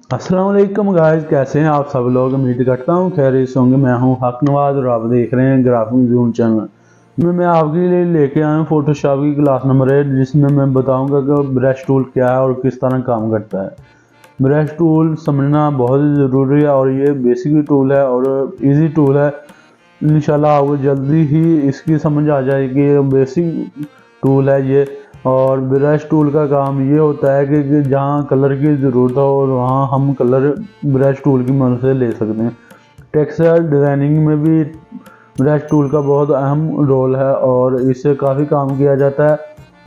अस्सलाम वालेकुम गाइस, कैसे हैं आप सब लोग। उम्मीद करता हूँ खैरियत से होंगे। मैं हूँ हक नवाज और आप देख रहे हैं ग्राफिक जून चैनल में। मैं आपके लिए लेके आया हूँ फोटोशॉप की क्लास नंबर 8, जिसमें मैं बताऊंगा कि ब्रश टूल क्या है और किस तरह काम करता है। ब्रश टूल समझना बहुत ज़रूरी है और ये बेसिक टूल है और इजी टूल है। इंशाल्लाह आपको जल्दी ही इसकी समझ आ जाएगी। बेसिक टूल है ये। और ब्रश टूल का काम ये होता है कि जहाँ कलर की ज़रूरत हो और वहाँ हम कलर ब्रश टूल की मदद से ले सकते हैं। टेक्सटाइल डिज़ाइनिंग में भी ब्रश टूल का बहुत अहम रोल है और इससे काफ़ी काम किया जाता है।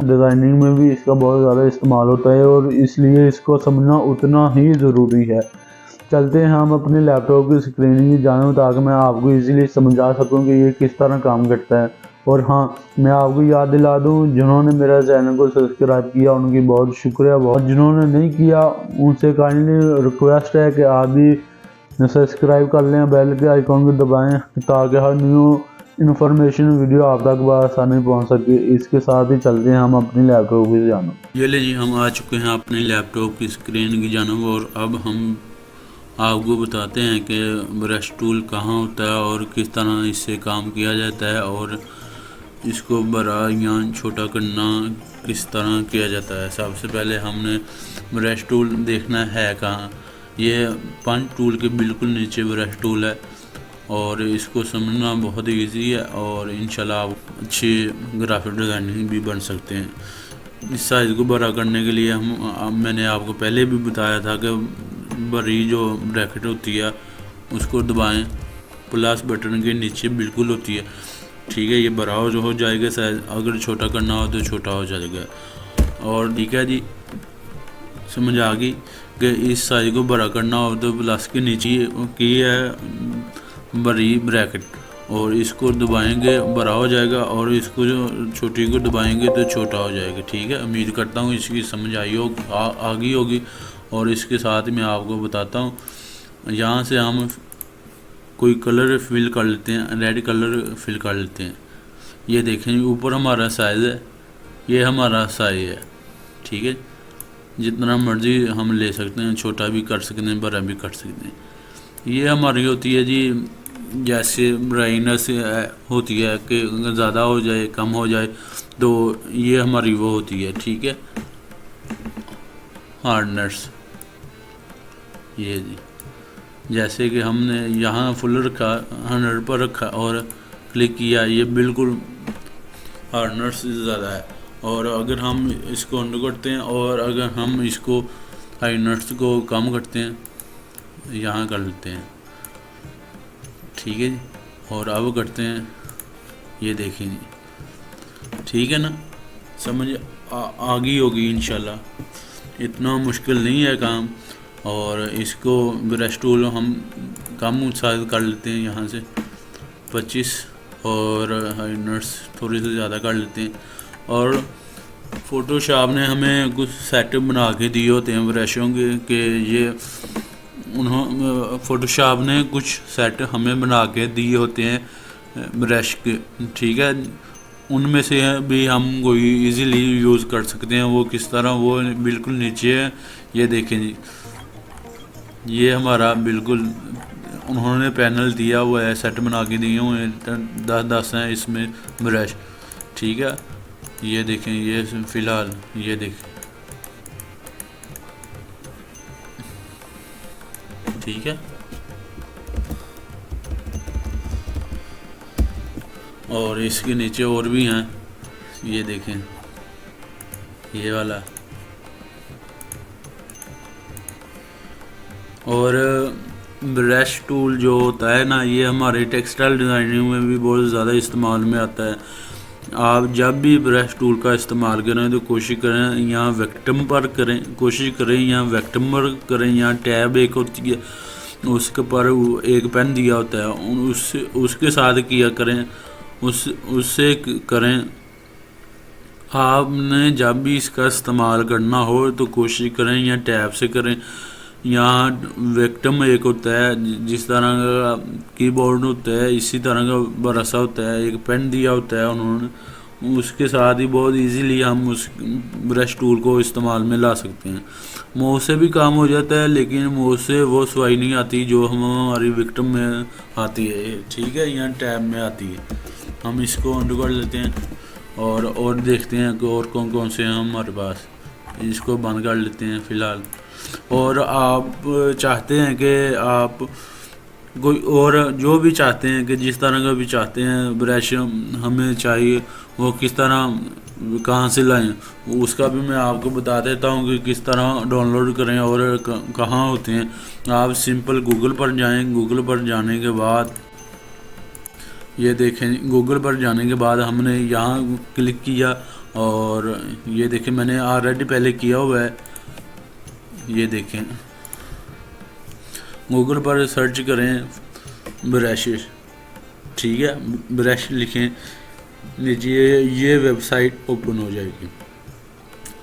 डिज़ाइनिंग में भी इसका बहुत ज़्यादा इस्तेमाल होता है और इसलिए इसको समझना उतना ही ज़रूरी है। चलते हैं हम अपने लैपटॉप की स्क्रीन की जाने, ताकि मैं आपको इजीली समझा सकूं कि ये किस तरह काम करता है। और हाँ, मैं आपको याद दिला दूं, जिन्होंने मेरा चैनल को सब्सक्राइब किया उनकी बहुत शुक्रिया। बहुत जिन्होंने नहीं किया उनसे काइंडली रिक्वेस्ट है कि आप भी सब्सक्राइब कर लें, बेल के आइकॉन को दबाएं, ताकि हर न्यू इन्फॉर्मेशन वीडियो आप तक आसानी पहुंच सके। इसके साथ ही चलते हैं हम अपने लैपटॉप की जानब। ये ले जी, हम आ चुके हैं अपने लैपटॉप की स्क्रीन की जानब और अब हम आपको बताते हैं कि ब्रश टूल कहाँ होता है और किस तरह इससे काम किया जाता है और इसको बड़ा या छोटा करना किस तरह किया जाता है। सबसे पहले हमने ब्रश टूल देखना है कहाँ। ये पंच टूल के बिल्कुल नीचे ब्रश टूल है और इसको समझना बहुत ईजी है और इंशाल्लाह आप अच्छी ग्राफिक डिज़ाइनिंग भी बन सकते हैं। इस साइज़ को बड़ा करने के लिए मैंने आपको पहले भी बताया था कि बड़ी जो ब्रैकेट होती है उसको दबाएं, प्लस बटन के नीचे बिल्कुल होती है, ठीक है। ये बड़ा हो जाएगा साइज़, अगर छोटा करना हो तो छोटा हो जाएगा। और ठीक है जी, समझ आ गई कि इस साइज़ को बड़ा करना हो तो प्लस के नीचे की है बड़ी ब्रैकेट और इसको दबाएंगे बड़ा हो जाएगा और इसको जो छोटी को दबाएंगे तो छोटा हो जाएगा, ठीक है। उम्मीद करता हूँ इसकी समझ आई हो आ गई होगी। और इसके साथ मैं आपको बताता हूँ, यहाँ से हम कोई कलर फिल कर लेते हैं, रेड कलर फिल कर लेते हैं। ये देखें ऊपर हमारा साइज़ है, ये हमारा साइज़ है, ठीक है। जितना मर्जी हम ले सकते हैं, छोटा भी कर सकते हैं, बड़ा भी कर सकते हैं। ये हमारी होती है जी, जैसे ब्राइटनेस होती है कि ज़्यादा हो जाए कम हो जाए, तो ये हमारी वो होती है, ठीक है, हार्डनेस। ये जी, जैसे कि हमने यहाँ फुल रखा 100 पर रखा और क्लिक किया, ये बिल्कुल हार्डनेस ज़्यादा है। और अगर हम इसको अंडर करते हैं और अगर हम इसको हार्डनेस को कम करते हैं, यहाँ कर लेते हैं, ठीक है जी। और अब करते हैं, ये देखेंगे, ठीक है ना, समझ आ गई होगी इंशाल्लाह। इतना मुश्किल नहीं है काम। और इसको ब्रश टूल हम कम साइज कर लेते हैं, यहाँ से 25 और हार्डनेस थोड़ी सी ज़्यादा कर लेते हैं। और फोटोशॉप ने हमें कुछ सेटअप बना के दिए होते हैं ब्रशों के ये फोटोशॉप ने कुछ सेट हमें बना के दिए होते हैं ब्रश के, ठीक है। उनमें से भी हम कोई इजीली यूज़ कर सकते हैं। वो किस तरह, वो बिल्कुल नीचे है, ये देखें जी, ये हमारा बिल्कुल उन्होंने पैनल दिया हुआ है, सेट बना के दिए हुए हैं, 10 हैं इसमें ब्रश, ठीक है। ये देखें, ये फ़िलहाल ये देखें, ठीक है। और इसके नीचे और भी हैं, ये देखें, ये वाला। और ब्रश टूल जो होता है ना, ये हमारे टेक्सटाइल डिज़ाइनिंग में भी बहुत ज़्यादा इस्तेमाल में आता है। आप जब भी ब्रश टूल का इस्तेमाल करें तो कोशिश करें यहाँ विक्टिम पर करें, कोशिश करें यहाँ विक्टिम पर करें। यहाँ टैब एक होती है, उसके पर एक पेन दिया होता है, उसके साथ किया करें, उससे करें। आपने जब भी इसका इस्तेमाल करना हो तो कोशिश करें यहाँ टैब से करें। यहाँ विक्टिम एक होता है, जिस तरह का कीबोर्ड होता है इसी तरह का बड़ा सा होता है, एक पेन दिया होता है उन्होंने, उसके साथ ही बहुत इजीली हम उस ब्रश टूल को इस्तेमाल में ला सकते हैं। माउस से भी काम हो जाता है, लेकिन माउस से वो सफाई नहीं आती जो हमारी विक्टिम में आती है, ठीक है, यहाँ टैब में आती है। हम इसको अंडू कर लेते हैं और देखते हैं कि और कौन कौन से हैं हमारे पास। इसको बंद कर लेते हैं फ़िलहाल। और आप चाहते हैं कि आप कोई और जो भी चाहते हैं कि जिस तरह का भी चाहते हैं ब्रश हमें चाहिए, वो किस तरह कहाँ से लाएं, उसका भी मैं आपको बता देता हूँ कि किस तरह डाउनलोड करें और कहाँ होते हैं। आप सिंपल गूगल पर जाएं। गूगल पर जाने के बाद ये देखें, गूगल पर जाने के बाद हमने यहाँ क्लिक किया और ये देखें मैंने ऑलरेडी पहले किया हुआ है। ये देखें, गूगल पर सर्च करें ब्रश, ठीक है, ब्रश लिखें, नीचे ये वेबसाइट ओपन हो जाएगी।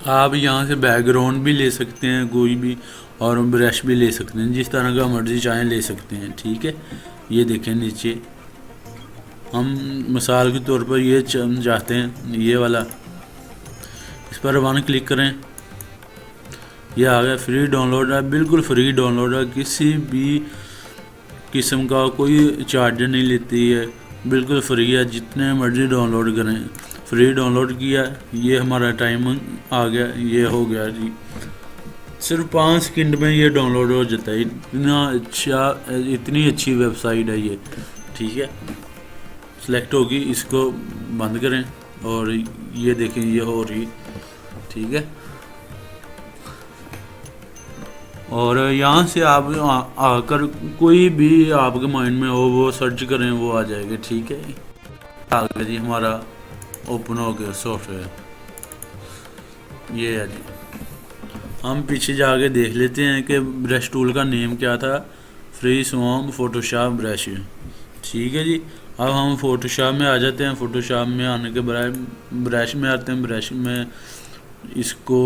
आप यहाँ से बैकग्राउंड भी ले सकते हैं कोई भी, और ब्रश भी ले सकते हैं, जिस तरह का मर्जी चाहें ले सकते हैं, ठीक है। ये देखें नीचे हम मिसाल के तौर पर ये चाहते हैं, ये वाला, इस पर वन क्लिक करें। ये आ गया, फ्री डाउनलोड है, बिल्कुल फ्री डाउनलोड है, किसी भी किस्म का कोई चार्ज नहीं लेती है, बिल्कुल फ्री है, जितने मर्जी डाउनलोड करें। फ्री डाउनलोड किया, ये हमारा टाइम आ गया, ये हो गया जी। सिर्फ 5 सेकंड में ये डाउनलोड हो जाता है। इतनी अच्छी वेबसाइट है ये, ठीक है। सेलेक्ट होगी, इसको बंद करें और ये देखें ये हो रही, ठीक है। और यहाँ से आप आकर कोई भी आपके माइंड में हो वो सर्च करें, वो आ जाएगा, ठीक है। आ गया जी, हमारा ओपन हो गया सॉफ्टवेयर, ये है जी। हम पीछे जाके देख लेते हैं कि ब्रश टूल का नेम क्या था, फ्री स्वॉम फोटोशॉप ब्रश, ठीक है जी। अब हम फोटोशॉप में आ जाते हैं। फोटोशॉप में आने के बाद ब्रश में आते हैं। ब्रश में इसको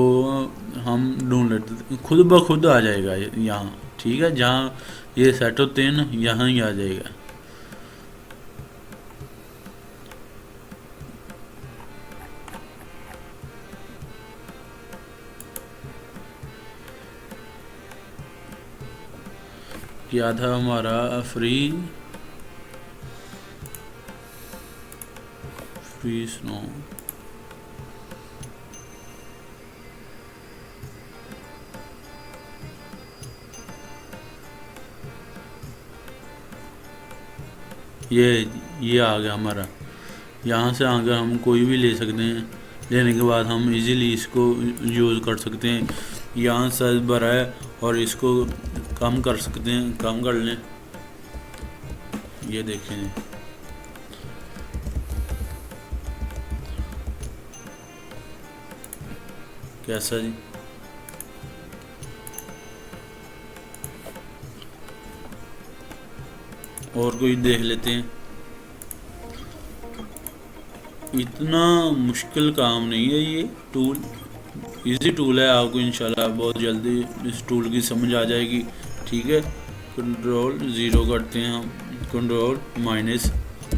हम ढूंढ लेते हैं, खुद ब खुद आ जाएगा यहाँ, ठीक है। जहाँ ये सेट होते हैं ना, यहाँ ही आ जाएगा। क्या था हमारा, फ्री स्नो, ये आ गया हमारा। यहाँ से आकर हम कोई भी ले सकते हैं। लेने के बाद हम इजीली इसको यूज़ कर सकते हैं। यहाँ साइज भरा है और इसको कम कर सकते हैं, कम कर लें। ये देखें, कैसा जी। और कोई देख लेते हैं। इतना मुश्किल काम नहीं है, ये टूल इजी टूल है। आपको इंशाल्लाह बहुत जल्दी इस टूल की समझ आ जाएगी, ठीक है। कंट्रोल 0 करते हैं हम, कंट्रोल माइनस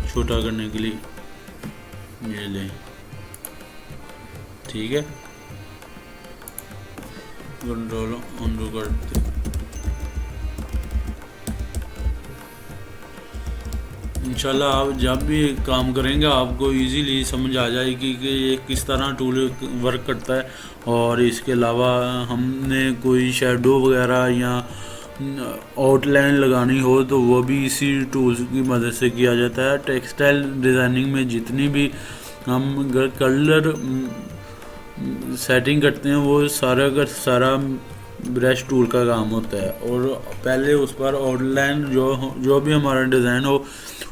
छोटा करने के लिए, ये लें, ठीक है। कंट्रोल अंडू करते, इंशाल्लाह आप जब भी काम करेंगे आपको इजीली समझ आ जाएगी कि ये किस तरह टूल वर्क करता है। और इसके अलावा हमने कोई शेडो वगैरह या आउटलाइन लगानी हो तो वो भी इसी टूल्स की मदद से किया जाता है। टेक्सटाइल डिज़ाइनिंग में जितनी भी हम कलर सेटिंग करते हैं वो सारा का सारा ब्रश टूल का काम होता है। और पहले उस पर आउटलाइन जो भी हमारा डिज़ाइन हो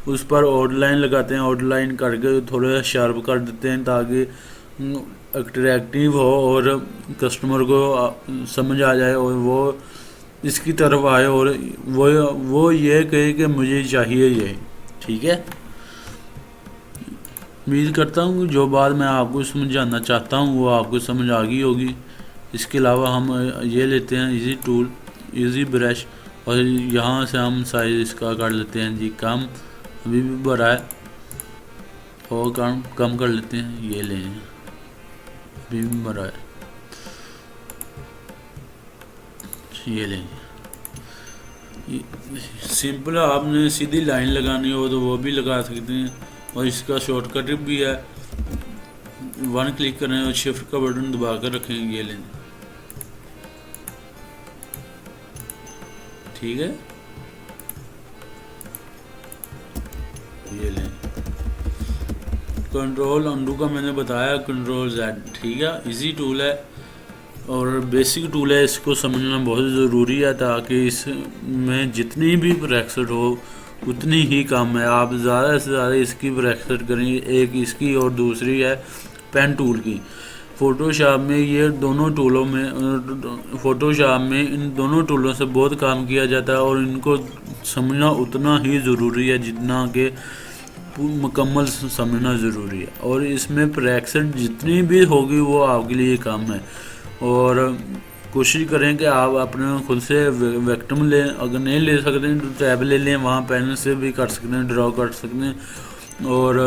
उस पर आउटलाइन लगाते हैं, आउटलाइन करके थोड़ा शार्प कर देते हैं ताकि अट्रैक्टिव हो और कस्टमर को समझ आ जाए और वो इसकी तरफ आए और वो ये कहे कि मुझे चाहिए ये, ठीक है। उम्मीद करता हूँ जो बात मैं आपको समझाना चाहता हूँ वो आपको समझ आ गई होगी। इसके अलावा हम ये लेते हैं इजी टूल, इजी ब्रश, और यहाँ से हम साइज इसका कर लेते हैं जी कम, अभी भी बड़ा है। और कम कर लेते हैं, ये लें, अभी भी मरा है, ये लें। सिंपल है, आपने सीधी लाइन लगानी हो तो वो भी लगा सकते हैं, और इसका शॉर्टकट भी है, 1 क्लिक करें और शिफ्ट का बटन दबा कर रखें, ये लें, ठीक है, ये लें। कंट्रोल अंडू का मैंने बताया, कंट्रोल Z, ठीक है, इजी टूल है और बेसिक टूल है, इसको समझना बहुत ज़रूरी है ताकि इसमें जितनी भी ब्रैकेट हो उतनी ही कम है। आप ज़्यादा से ज़्यादा इसकी ब्रैकेट करें, एक इसकी और दूसरी है पेन टूल की। फ़ोटोशॉप में ये दोनों टूलों में, फ़ोटोशॉप में इन दोनों टूलों से बहुत काम किया जाता है और इनको समझना उतना ही ज़रूरी है जितना कि मुकम्मल समझना ज़रूरी है। और इसमें ब्रैकेट जितनी भी होगी वो आपके लिए कम है, और कोशिश करें कि आप अपने खुद से वेक्टम लें, अगर नहीं ले सकते हैं तो टैब ले लें, वहाँ पेन से भी कर सकते हैं, ड्रॉ कर सकते हैं, और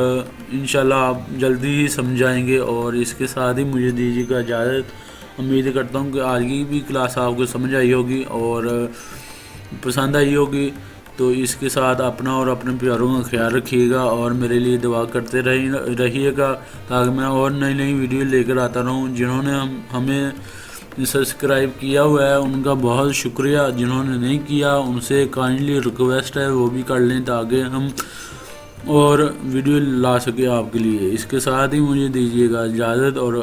इंशाल्लाह आप जल्दी ही समझाएंगे। और इसके साथ ही मुझे दीजिएगा इजाज़त। उम्मीद करता हूँ कि आज की भी क्लास आपको समझ आई होगी और पसंद आई होगी। तो इसके साथ अपना और अपने प्यारों का ख्याल रखिएगा और मेरे लिए दुआ करते रहिएगा ताकि मैं और नई नई वीडियो लेकर आता रहूँ। जिन्होंने हमें सब्सक्राइब किया हुआ है उनका बहुत शुक्रिया, जिन्होंने नहीं किया उनसे काइंडली रिक्वेस्ट है वो भी कर लें ताकि हम और वीडियो ला सके आपके लिए। इसके साथ ही मुझे दीजिएगा इजाज़त और